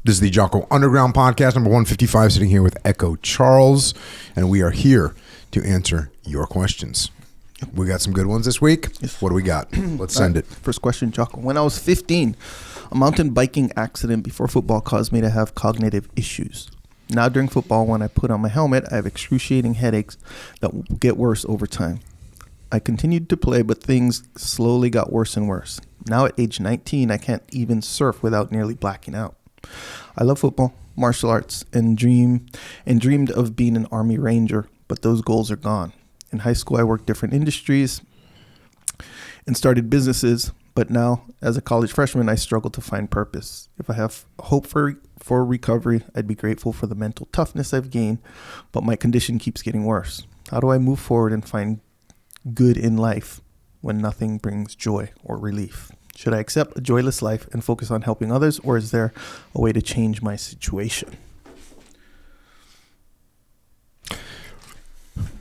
This is the Jocko Underground Podcast, number 155, sitting here with Echo Charles, and we are here to answer your questions. We got some good ones this week. Yes. What do we got? Let's send it. First question, Jocko. When I was 15, a mountain biking accident before football caused me to have cognitive issues. Now during football, when I put on my helmet, I have excruciating headaches that will get worse over time. I continued to play, but things slowly got worse and worse. Now at age 19, I can't even surf without nearly blacking out. I love football, martial arts, and dreamed of being an Army Ranger, but those goals are gone. In high school, I worked different industries and started businesses, but now, as a college freshman, I struggle to find purpose. If I have hope for recovery, I'd be grateful for the mental toughness I've gained, but my condition keeps getting worse. How do I move forward and find good in life when nothing brings joy or relief? Should I accept a joyless life and focus on helping others, or is there a way to change my situation?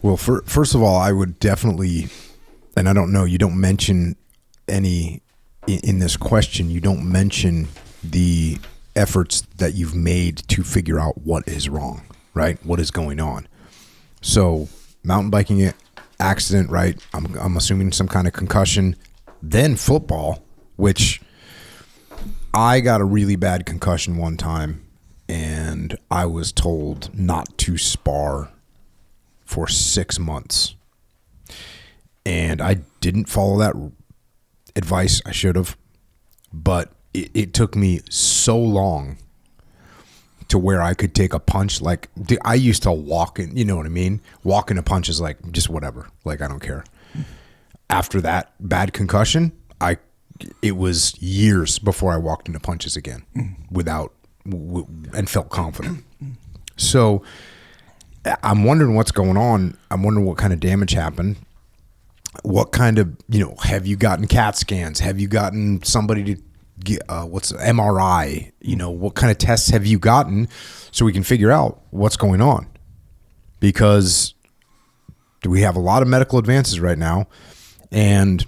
Well, first of all, I would definitely, and I don't know, you don't mention any, in this question, you don't mention the efforts that you've made to figure out what is wrong, right? What is going on? So, mountain biking accident, right? I'm assuming some kind of concussion. Then football, which I got a really bad concussion one time, and I was told not to spar for 6 months. And I didn't follow that advice. I should have. But it took me so long to where I could take a punch. Like, I used to walk in, you know what I mean? Walking a punch is like, just whatever. Like, I don't care. After that bad concussion, it was years before I walked into punches again and felt confident. So I'm wondering what's going on. I'm wondering what kind of damage happened. What kind of, have you gotten CAT scans? Have you gotten somebody to get, what's MRI? What kind of tests have you gotten so we can figure out what's going on? Because we have a lot of medical advances right now, and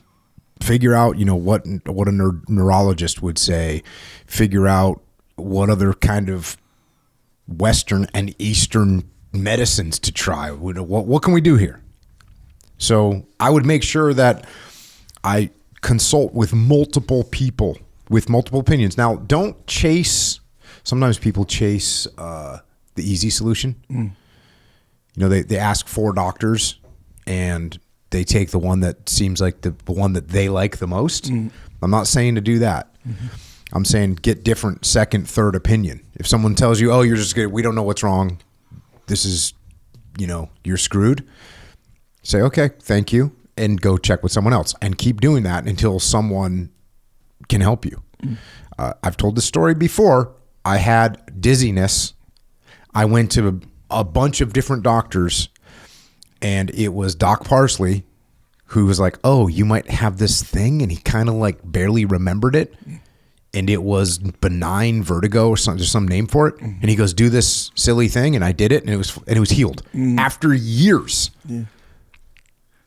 figure out, what a neurologist would say, figure out what other kind of Western and Eastern medicines to try. What can we do here? So I would make sure that I consult with multiple people with multiple opinions. Now, don't chase. Sometimes people chase the easy solution. They ask 4 doctors and they take the one that seems like the one that they like the most. I'm not saying to do that. I'm saying get different second, third opinion. If someone tells you, oh, you're just good, we don't know what's wrong, this is, you're screwed, say, okay, thank you, and go check with someone else. And keep doing that until someone can help you. I've told this story before. I had dizziness. I went to a bunch of different doctors, and it was Doc Parsley who was like, oh, you might have this thing. And he kind of like barely remembered it. And it was benign vertigo or something, there's some name for it. And he goes, do this silly thing. And I did it, and it was healed after years. Yeah.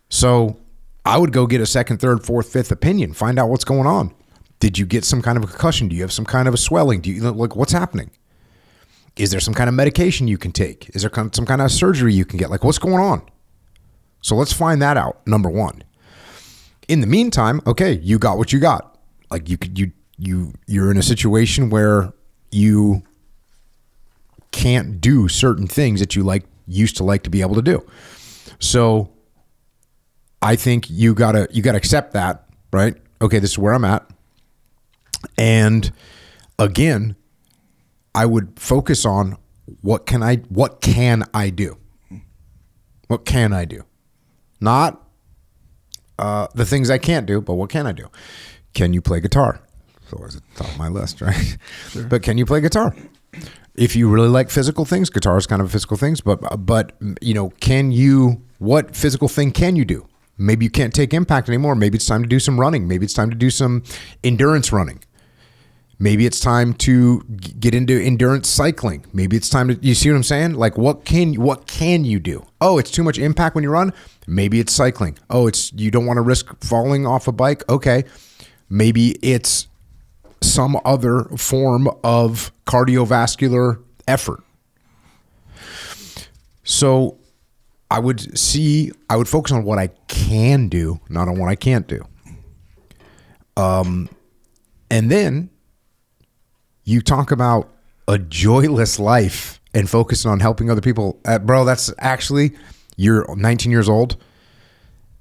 So I would go get a second, third, fourth, fifth opinion, find out what's going on. Did you get some kind of a concussion? Do you have some kind of a swelling? Do you like what's happening? Is there some kind of medication you can take? Is there some kind of surgery you can get? Like, what's going on? So let's find that out, number one. In the meantime, okay, you got what you got. Like you're in a situation where you can't do certain things that you used to like to be able to do. So I think you gotta accept that, right? Okay, this is where I'm at. And again, I would focus on what can I do? What can I do? Not the things I can't do, but what can I do? Can you play guitar? It's always at the top of my list, right? Sure. But can you play guitar? If you really like physical things, guitar is kind of a physical things, but what physical thing can you do? Maybe you can't take impact anymore. Maybe it's time to do some running. Maybe it's time to do some endurance running. Maybe it's time to get into endurance cycling. Maybe it's time to, you see what I'm saying? Like, what can you do? Oh, it's too much impact when you run. Maybe it's cycling. Oh, you don't want to risk falling off a bike. Okay. Maybe it's some other form of cardiovascular effort. So I would focus on what I can do, not on what I can't do. And then you talk about a joyless life and focusing on helping other people. Bro, that's actually, you're 19 years old,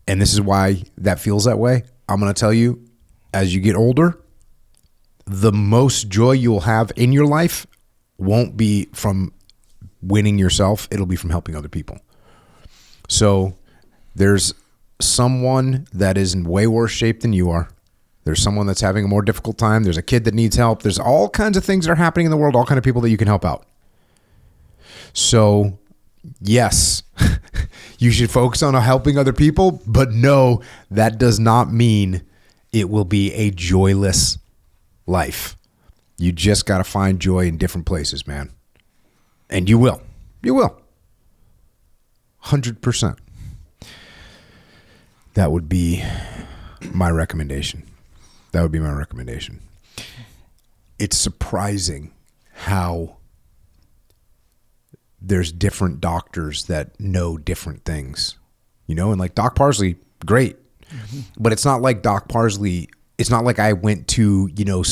and this is why that feels that way. I'm going to tell you, as you get older, the most joy you'll have in your life won't be from winning yourself. It'll be from helping other people. So there's someone that is in way worse shape than you are. There's someone that's having a more difficult time. There's a kid that needs help. There's all kinds of things that are happening in the world, all kinds of people that you can help out. So, yes, you should focus on helping other people, but no, that does not mean it will be a joyless life. You just got to find joy in different places, man. And you will. You will. 100%. That would be my recommendation. That would be my recommendation. It's surprising how there's different doctors that know different things, you know, and like Doc Parsley, great. Mm-hmm. But it's not like Doc Parsley. It's not like I went to, you know,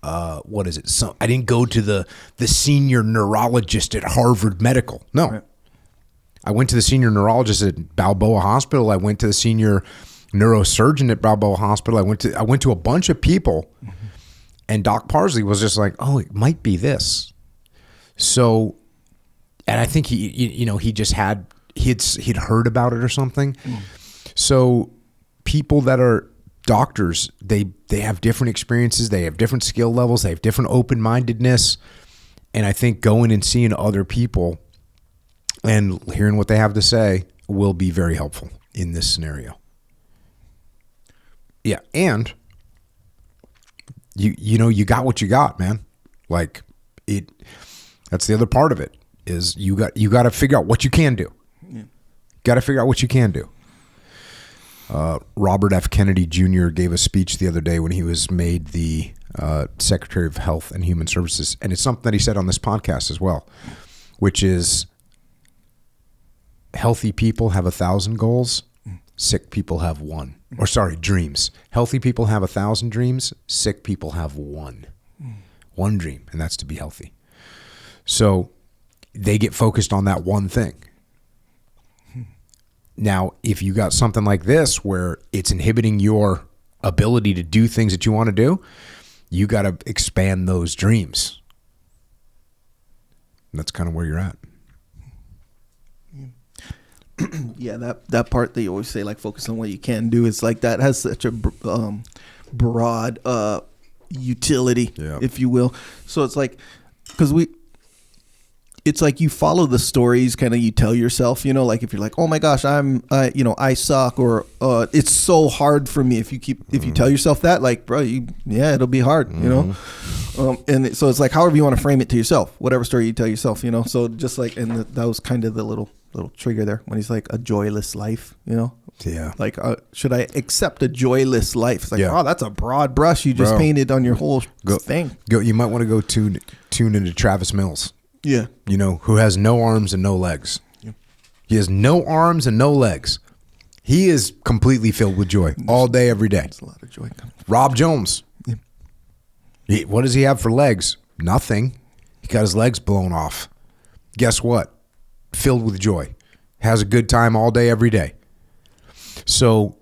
I didn't go to the senior neurologist at Harvard Medical. No. Right. I went to the senior neurologist at Balboa Hospital. I went to the senior neurosurgeon at Balboa Hospital. I went to a bunch of people, mm-hmm. and Doc Parsley was just like, oh, it might be this. So, and I think he'd heard about it or something. Mm. So people that are doctors, they have different experiences. They have different skill levels. They have different open-mindedness. And I think going and seeing other people and hearing what they have to say will be very helpful in this scenario. Yeah, and you got what you got, man. Like that's the other part of it is you got to figure out what you can do. Yeah. Got to figure out what you can do. Robert F. Kennedy Jr. gave a speech the other day when he was made the Secretary of Health and Human Services, and it's something that he said on this podcast as well, which is healthy people have 1,000 goals. Sick people have one. Or sorry, dreams. Healthy people have 1,000 dreams. Sick people have one. One dream, and that's to be healthy. So they get focused on that one thing. Now, if you got something like this where it's inhibiting your ability to do things that you want to do, you got to expand those dreams. And that's kind of where you're at. Yeah, that part that you always say, like, focus on what you can do, is like that has such a broad utility, if you will. So it's like, because it's like you follow the stories kind of you tell yourself, you know, like if you're like, oh my gosh, I suck, or it's so hard for me. If you tell yourself that, like, bro, it'll be hard, you know? And so it's like, however you want to frame it to yourself, whatever story you tell yourself, you know? So just like, and that was kind of the little trigger there when he's like, a joyless life, you know? Yeah. Like, should I accept a joyless life? It's like, oh, that's a broad brush you just painted on your whole thing. You might want to go tune into Travis Mills. Yeah. You know, who has no arms and no legs. Yeah. He has no arms and no legs. He is completely filled with joy all day, every day. There's a lot of joy coming. Rob Jones. Yeah. What does he have for legs? Nothing. He got his legs blown off. Guess what? Filled with joy. Has a good time all day, every day. So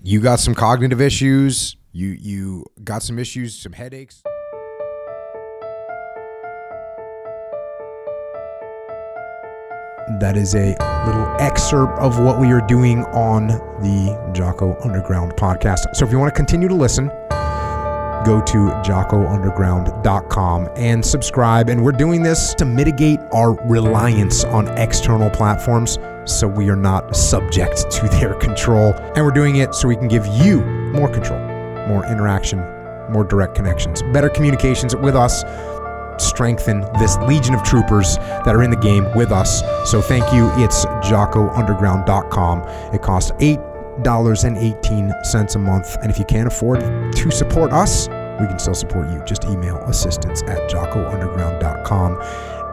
you got some cognitive issues. You got some issues, some headaches. That is a little excerpt of what we are doing on the Jocko Underground podcast. So if you want to continue to listen, go to jockounderground.com and subscribe. And we're doing this to mitigate our reliance on external platforms so we are not subject to their control. And we're doing it so we can give you more control, more interaction, more direct connections, better communications with us, strengthen this legion of troopers that are in the game with us. So thank you. It's jockounderground.com. It costs $8.18 a month. And if you can't afford to support us, we can still support you. Just email assistance@jockounderground.com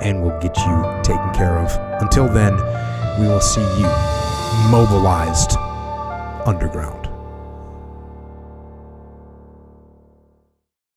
and we'll get you taken care of. Until then, we will see you mobilized underground.